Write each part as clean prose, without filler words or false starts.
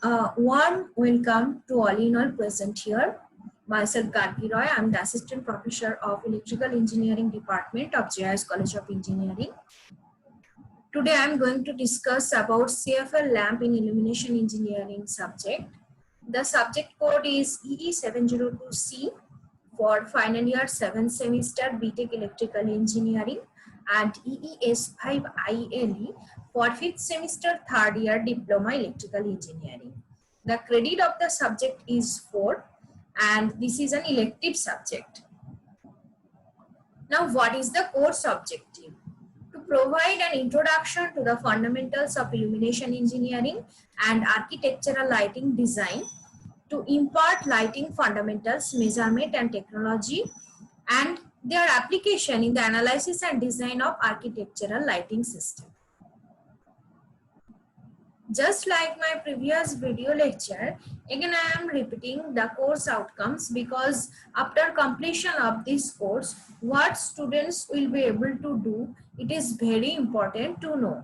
Warm welcome to all in all present here. Myself Gargi Roy. I'm the Assistant Professor of Electrical Engineering Department of JIS College of Engineering. Today I'm going to discuss about CFL lamp in illumination engineering subject. The subject code is EE702C for final year 7th semester BTech Electrical Engineering and EES5ILE for 5th semester 3rd year Diploma Electrical Engineering. The credit of the subject is 4 and this is an elective subject. Now what is the course objective? To provide an introduction to the fundamentals of illumination engineering and architectural lighting design, to impart lighting fundamentals, measurement and technology, and their application in the analysis and design of architectural lighting system. Just like my previous video lecture, again I am repeating the course outcomes because after completion of this course, what students will be able to do, it is very important to know.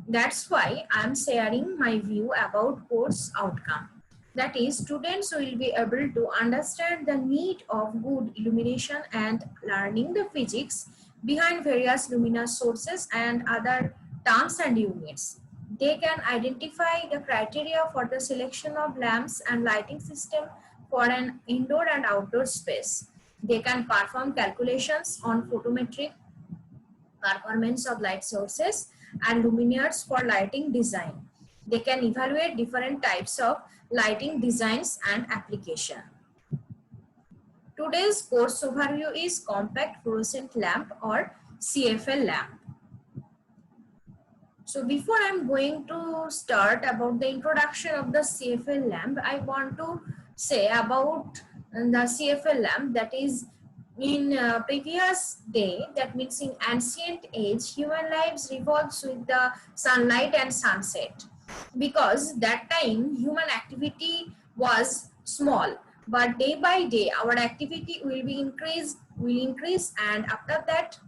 That's why I am sharing my view about course outcome. That is, students will be able to understand the need of good illumination and learning the physics behind various luminous sources and other terms and units. They can identify the criteria for the selection of lamps and lighting system for an indoor and outdoor space. They can perform calculations on photometric performance of light sources and luminaires for lighting design. They can evaluate different types of lighting designs and application. Today's course overview is compact fluorescent lamp or CFL lamp. So before I'm going to start about the introduction of the CFL lamp, I want to say about the CFL lamp, that is in previous day, that means in ancient age, human lives revolves with the sunlight and sunset, because that time human activity was small, but day by day our activity will increase, and after that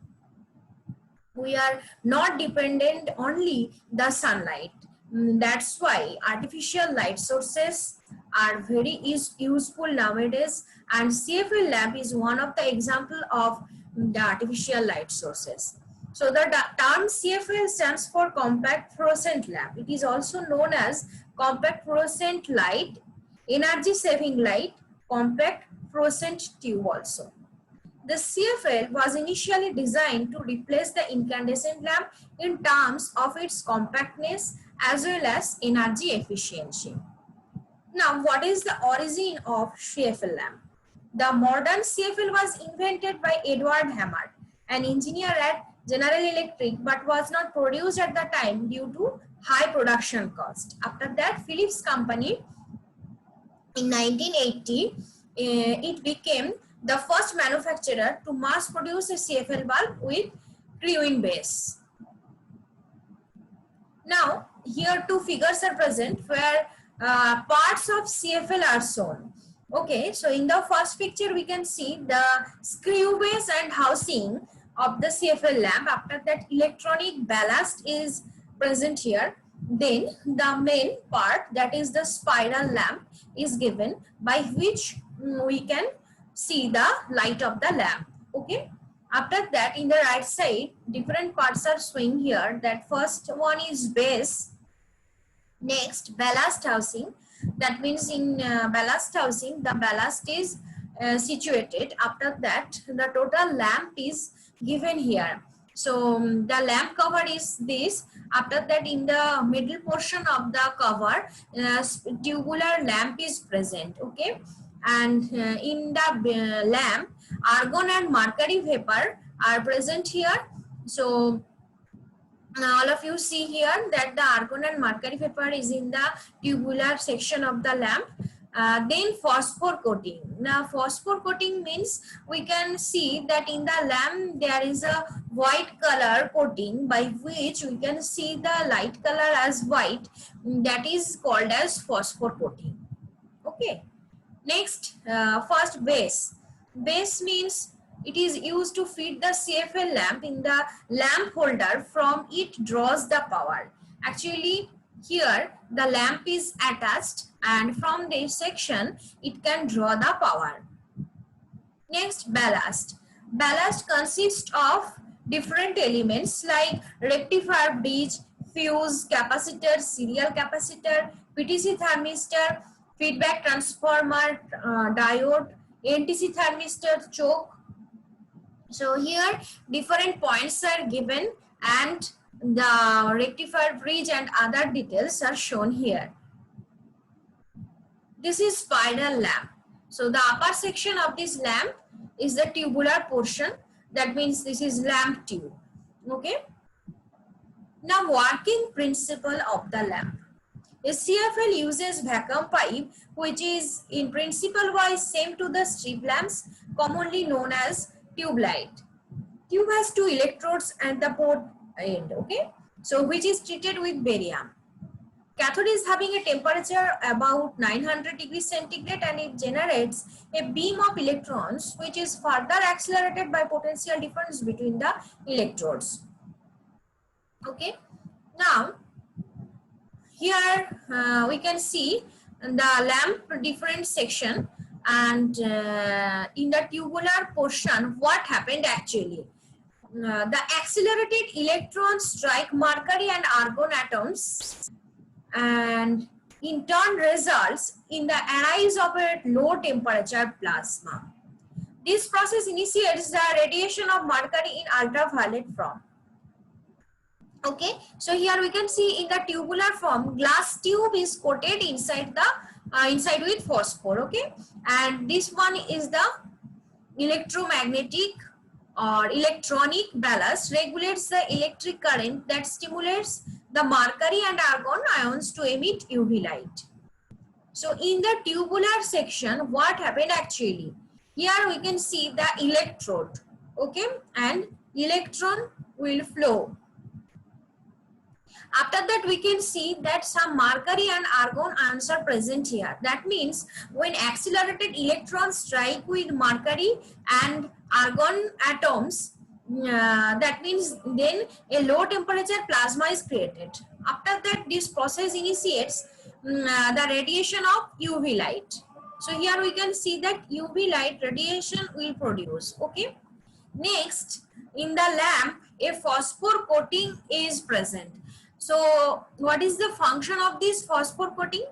we are not dependent only the sunlight. That's why artificial light sources are very useful nowadays, and CFL lamp is one of the example of the artificial light sources. So the term CFL stands for compact fluorescent lamp. It is also known as compact fluorescent light, energy saving light, compact fluorescent tube also. The CFL was initially designed to replace the incandescent lamp in terms of its compactness as well as energy efficiency. Now, what is the origin of CFL lamp? The modern CFL was invented by Edward Hammar, an engineer at General Electric, but was not produced at the time due to high production cost. After that, Philips company in 1980, it became the first manufacturer to mass produce a CFL bulb with Crewin base. Now, here two figures are present where parts of CFL are shown. Okay, so in the first picture we can see the screw base and housing of the CFL lamp. After that, electronic ballast is present here. Then the main part, that is the spiral lamp, is given, by which we can see the light of the lamp. Okay, after that, in the right side, different parts are showing here. That first one is base, next ballast housing. That means in ballast housing, the ballast is situated. After that, the total lamp is given here. So the lamp cover is this. After that, in the middle portion of the cover, tubular lamp is present. Okay, and in the lamp, argon and mercury vapor are present here. So all of you see here that the argon and mercury vapor is in the tubular section of the lamp. Then phosphor coating. Now phosphor coating means we can see that in the lamp there is a white color coating, by which we can see the light color as white. That is called as phosphor coating. Okay. Next, first base. Base means it is used to feed the CFL lamp in the lamp holder. From it draws the power. Actually, here the lamp is attached, and from this section it can draw the power. Next, ballast. Ballast consists of different elements like rectifier bridge, fuse, capacitor, serial capacitor, PTC thermistor, feedback transformer, diode, NTC thermistor, choke. So here different points are given and the rectifier bridge and other details are shown here. This is spiral lamp. So the upper section of this lamp is the tubular portion. That means this is lamp tube. Okay. Now working principle of the lamp. A CFL uses vacuum pipe, which is in principle wise same to the strip lamps, commonly known as tube light. Tube has two electrodes at the port end. Okay. So which is treated with barium. Cathode is having a temperature about 900 degrees centigrade and it generates a beam of electrons which is further accelerated by potential difference between the electrodes. Okay. Now, here we can see the lamp different section, and in the tubular portion what happened actually. The accelerated electrons strike mercury and argon atoms and in turn results in the arise of a low temperature plasma. This process initiates the radiation of mercury in ultraviolet form. Okay, so here we can see in the tubular form, glass tube is coated inside the inside with phosphor. Okay, and this one is the electromagnetic or electronic ballast, regulates the electric current that stimulates the mercury and argon ions to emit UV light. So in the tubular section, what happened actually? Here we can see the electrode, okay, and electron will flow. After that, we can see that some mercury and argon ions are present here. That means when accelerated electrons strike with mercury and argon atoms, that means then a low temperature plasma is created. After that, this process initiates the radiation of UV light. So here we can see that UV light radiation will produce. Okay. Next, in the lamp, a phosphor coating is present. So what is the function of this phosphor coating?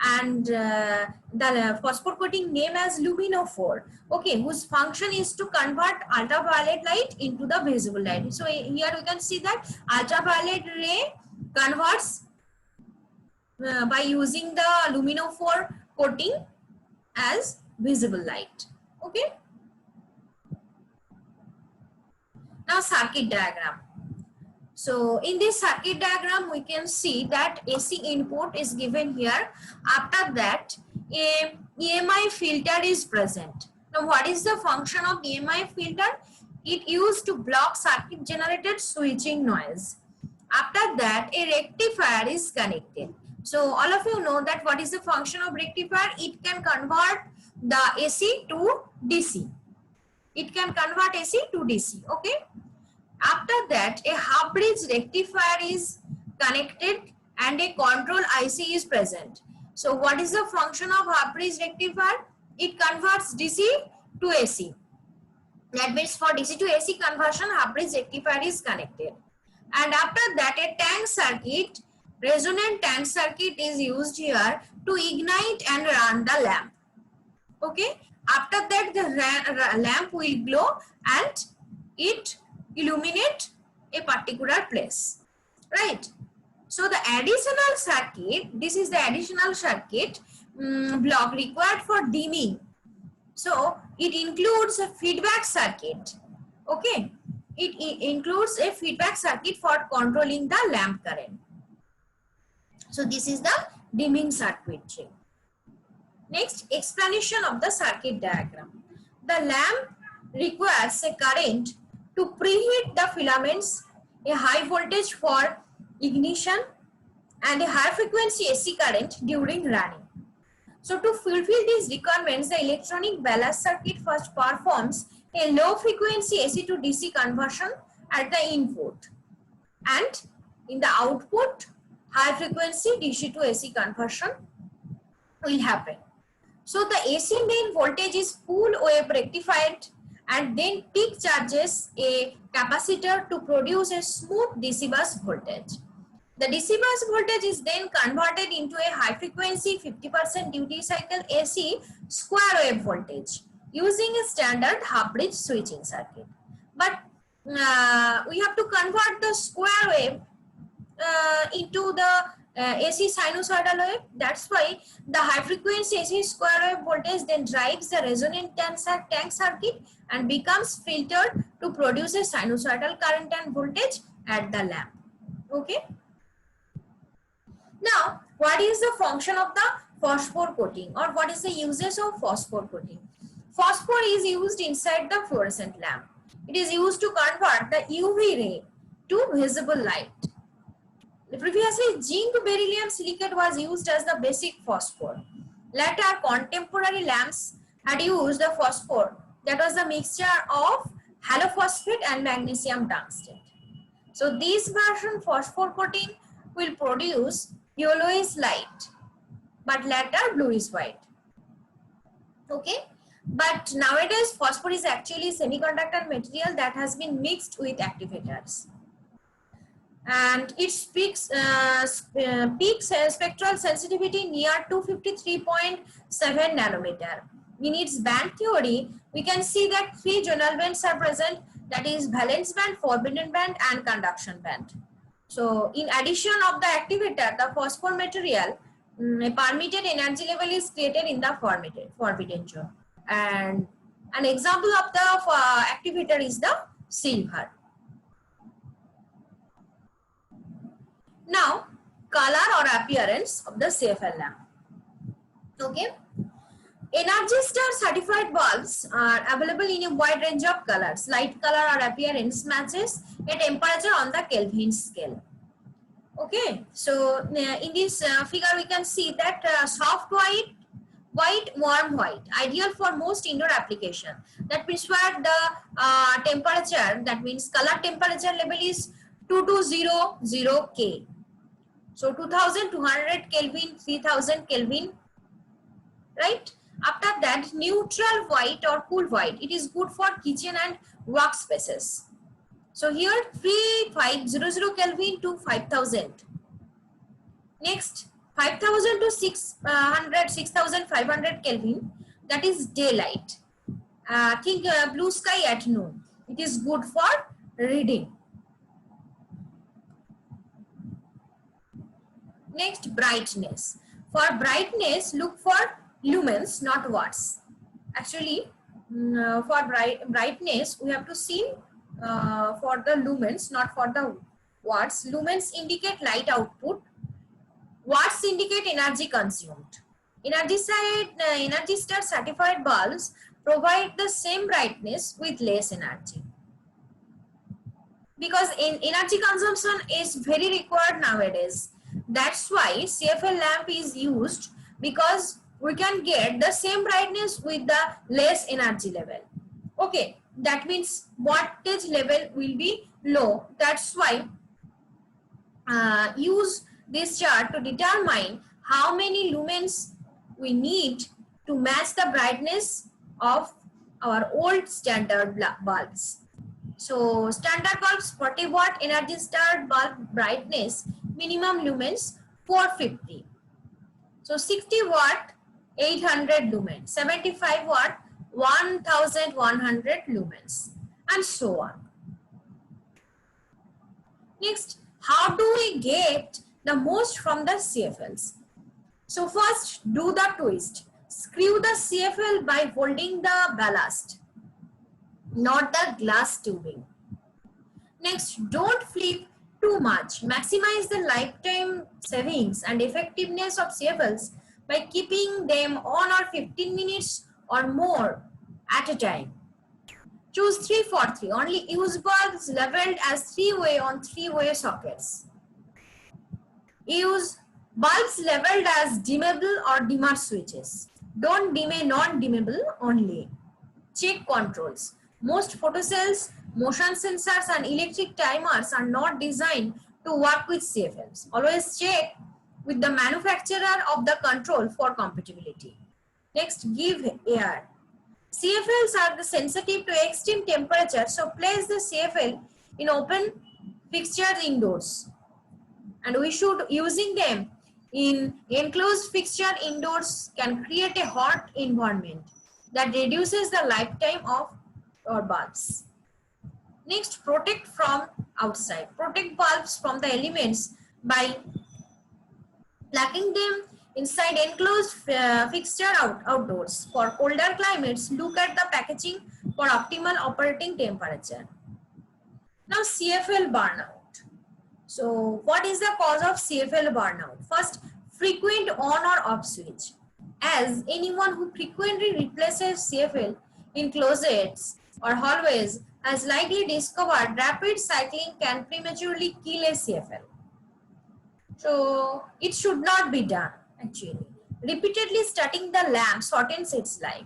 And the phosphor coating name as luminophore, okay, whose function is to convert ultraviolet light into the visible light. So here we can see that ultraviolet ray converts by using the luminophore coating as visible light. Okay. Now circuit diagram. So in this circuit diagram, we can see that AC input is given here. After that, a EMI filter is present. Now, what is the function of EMI filter? It used to block circuit generated switching noise. After that, a rectifier is connected. So all of you know that what is the function of rectifier? It can convert the AC to DC. It can convert AC to DC. Okay. After that, a half bridge rectifier is connected and a control IC is present. So what is the function of half bridge rectifier? It converts DC to AC. That means for DC to AC conversion, half bridge rectifier is connected. And after that, a tank circuit, resonant tank circuit is used here to ignite and run the lamp. Okay. After that, the lamp will glow and it illuminate a particular place, right? So the additional circuit, this is the additional circuit block required for dimming. So it includes a feedback circuit. Okay, it includes a feedback circuit for controlling the lamp current. So this is the dimming circuitry. Next, explanation of the circuit diagram. The lamp requires a current to preheat the filaments, a high voltage for ignition, and a high frequency AC current during running. So to fulfill these requirements, the electronic ballast circuit first performs a low frequency AC to DC conversion at the input, and in the output, high frequency DC to AC conversion will happen. So the AC main voltage is full wave rectified and then peak charges a capacitor to produce a smooth DC bus voltage. The DC bus voltage is then converted into a high frequency 50% duty cycle AC square wave voltage using a standard half bridge switching circuit. But we have to convert the square wave into the AC sinusoidal wave. That's why the high frequency AC square wave voltage then drives the resonant tank circuit and becomes filtered to produce a sinusoidal current and voltage at the lamp. Okay. Now, what is the function of the phosphor coating, or what is the uses of phosphor coating? Phosphor is used inside the fluorescent lamp. It is used to convert the UV ray to visible light. Previously, zinc beryllium silicate was used as the basic phosphor. Later, contemporary lamps had used the phosphor, that was the mixture of halophosphate and magnesium tungstate. So, this version phosphor coating will produce yellowish light, but later bluish white. Okay, but nowadays phosphor is actually semiconductor material that has been mixed with activators, and it peaks spectral sensitivity near 253.7 nanometer. In its band theory, we can see that three zonal bands are present, that is valence band, forbidden band, and conduction band. So, in addition of the activator, the phosphor material, a permitted energy level is created in the forbidden zone. And an example of the activator is the silver. Now, color or appearance of the CFL lamp. Okay. Energy Star certified bulbs are available in a wide range of colors. Light color or appearance matches a temperature on the Kelvin scale. Okay, so in this figure we can see that soft white, warm white, ideal for most indoor application. That means where the temperature, that means color temperature level is 2200 K. So 2200 Kelvin, 3000 Kelvin, right? After that, neutral white or cool white, it is good for kitchen and workspaces. So here 3500 Kelvin to 5000. Next 5000 to 6500 Kelvin, that is daylight. Think blue sky at noon. It is good for reading. Next, brightness. For brightness, look for lumens, not watts. Actually, for brightness, we have to see for the lumens, not for the watts. Lumens indicate light output. Watts indicate energy consumed. Energy Star certified bulbs provide the same brightness with less energy. Because energy consumption is very required nowadays. That's why CFL lamp is used, because we can get the same brightness with the less energy level. Okay, that means wattage level will be low. That's why use this chart to determine how many lumens we need to match the brightness of our old standard bulbs. So standard bulbs 40 watt Energy Star bulb brightness, minimum lumens 450. So 60 watt 800 lumens, 75 watt 1100 lumens, and so on. Next, how do we get the most from the CFLs? So first, do the twist. Screw the CFL by holding the ballast, not the glass tubing. Next, don't flip too much. Maximize the lifetime savings and effectiveness of CFLs by keeping them on or 15 minutes or more at a time. Choose 343. Only use bulbs labeled as 3-way on 3-way sockets. Use bulbs labeled as dimmable or dimmer switches. Don't dim a non-dimmable only. Check controls. Most photocells, motion sensors and electric timers are not designed to work with CFLs. Always check with the manufacturer of the control for compatibility. Next, give air. CFLs are sensitive to extreme temperature, so place the CFL in open fixtures indoors. And we should using them in enclosed fixture indoors can create a hot environment that reduces the lifetime of our bulbs. Next, protect from outside. Protect bulbs from the elements by plugging them inside enclosed fixture outdoors. For colder climates, look at the packaging for optimal operating temperature. Now, CFL burnout. So, what is the cause of CFL burnout? First, frequent on or off switch. As anyone who frequently replaces CFL in closets or hallways has likely discovered rapid cycling can prematurely kill a CFL. So, it should not be done actually. Repeatedly starting the lamp shortens its life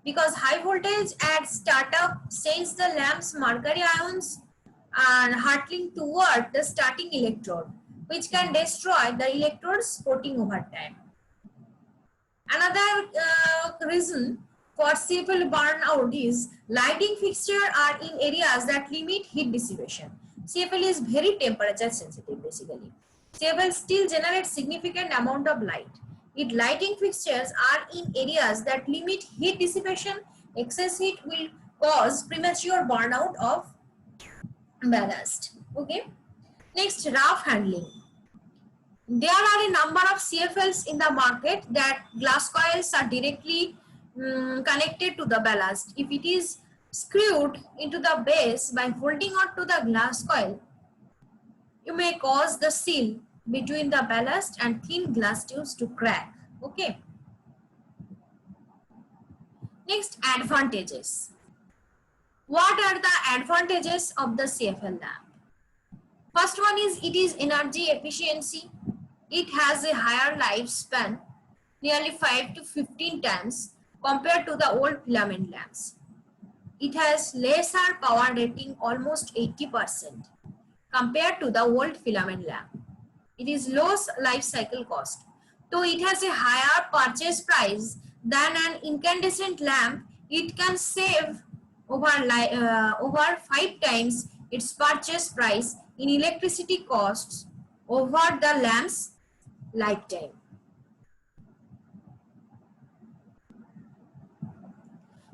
because high voltage at startup sends the lamp's mercury ions and hurtling toward the starting electrode, which can destroy the electrode's coating over time. Another reason for CFL burnout is lighting fixtures are in areas that limit heat dissipation. CFL is very temperature sensitive basically. CFL still generates significant amount of light. If lighting fixtures are in areas that limit heat dissipation, excess heat will cause premature burnout of ballast. Okay. Next, rough handling. There are a number of CFLs in the market that glass coils are directly connected to the ballast. If it is screwed into the base by holding on to the glass coil, you may cause the seal between the ballast and thin glass tubes to crack. Okay. Next, advantages. What are the advantages of the CFL lamp? First one is it is energy efficiency. It has a higher lifespan, nearly 5 to 15 times compared to the old filament lamps. It has lesser power rating, almost 80% compared to the old filament lamp. It is low life cycle cost. Though it has a higher purchase price than an incandescent lamp, it can save over 5 times its purchase price in electricity costs over the lamp's lifetime.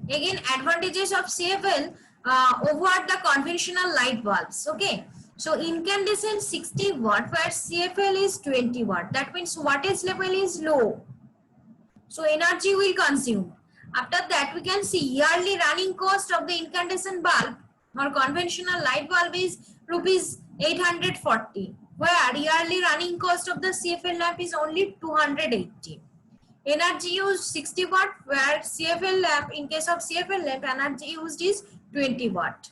Again, advantages of CFL over the conventional light bulbs. Okay, so incandescent 60 watt, where CFL is 20 watt. That means wattage level is low, so energy will consume. After that, we can see yearly running cost of the incandescent bulb or conventional light bulb is rupees 840, where yearly running cost of the CFL lamp is only 280. Energy used 60 watt, where CFL lamp, in case of CFL lamp, energy used is 20 watt.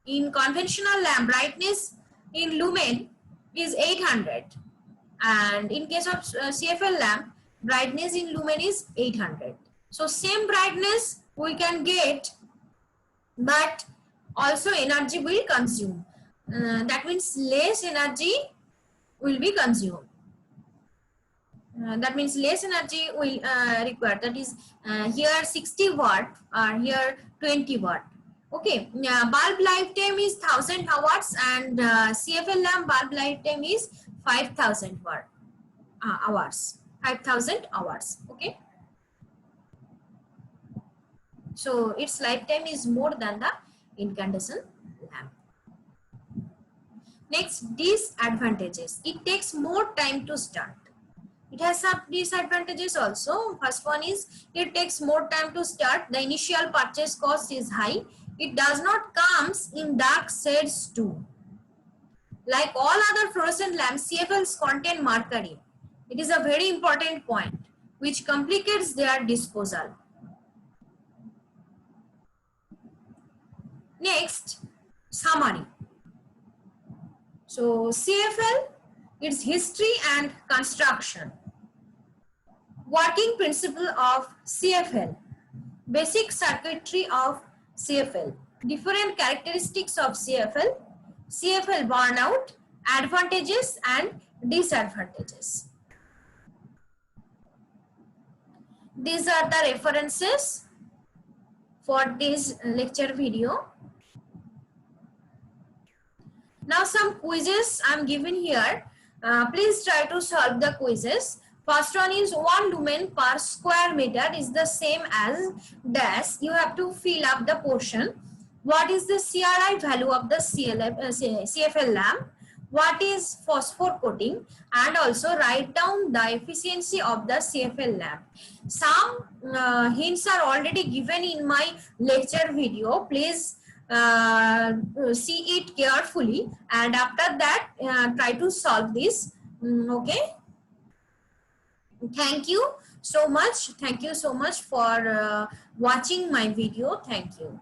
In conventional lamp, brightness in lumen is 800, and in case of CFL lamp, brightness in lumen is 800. So same brightness we can get, but also energy will consume. That means less energy will be consumed. That means less energy will require. That is here 60 watt or here 20 watt. Okay, bulb lifetime is 1000 hours and CFL lamp bulb lifetime is 5000 hours. 5000 hours. Okay, so its lifetime is more than the incandescent lamp. Next, disadvantages. It takes more time to start. It has some disadvantages also. First one is it takes more time to start. The initial purchase cost is high. It does not comes in dark shades too. Like all other fluorescent lamps, CFLs contain mercury. It is a very important point which complicates their disposal. Next, summary. So CFL, its history and construction. Working principle of CFL. Basic circuitry of CFL. Different characteristics of CFL. CFL burnout, advantages and disadvantages. These are the references for this lecture video. Now some quizzes I'm giving here. Please try to solve the quizzes. First one is one lumen per square meter is the same as dash. You have to fill up the portion. What is the CRI value of the CFL lamp? What is phosphor coating? And also write down the efficiency of the CFL lamp. Some hints are already given in my lecture video. Please see it carefully, and after that try to solve this. Okay, thank you so much for watching my video. Thank you.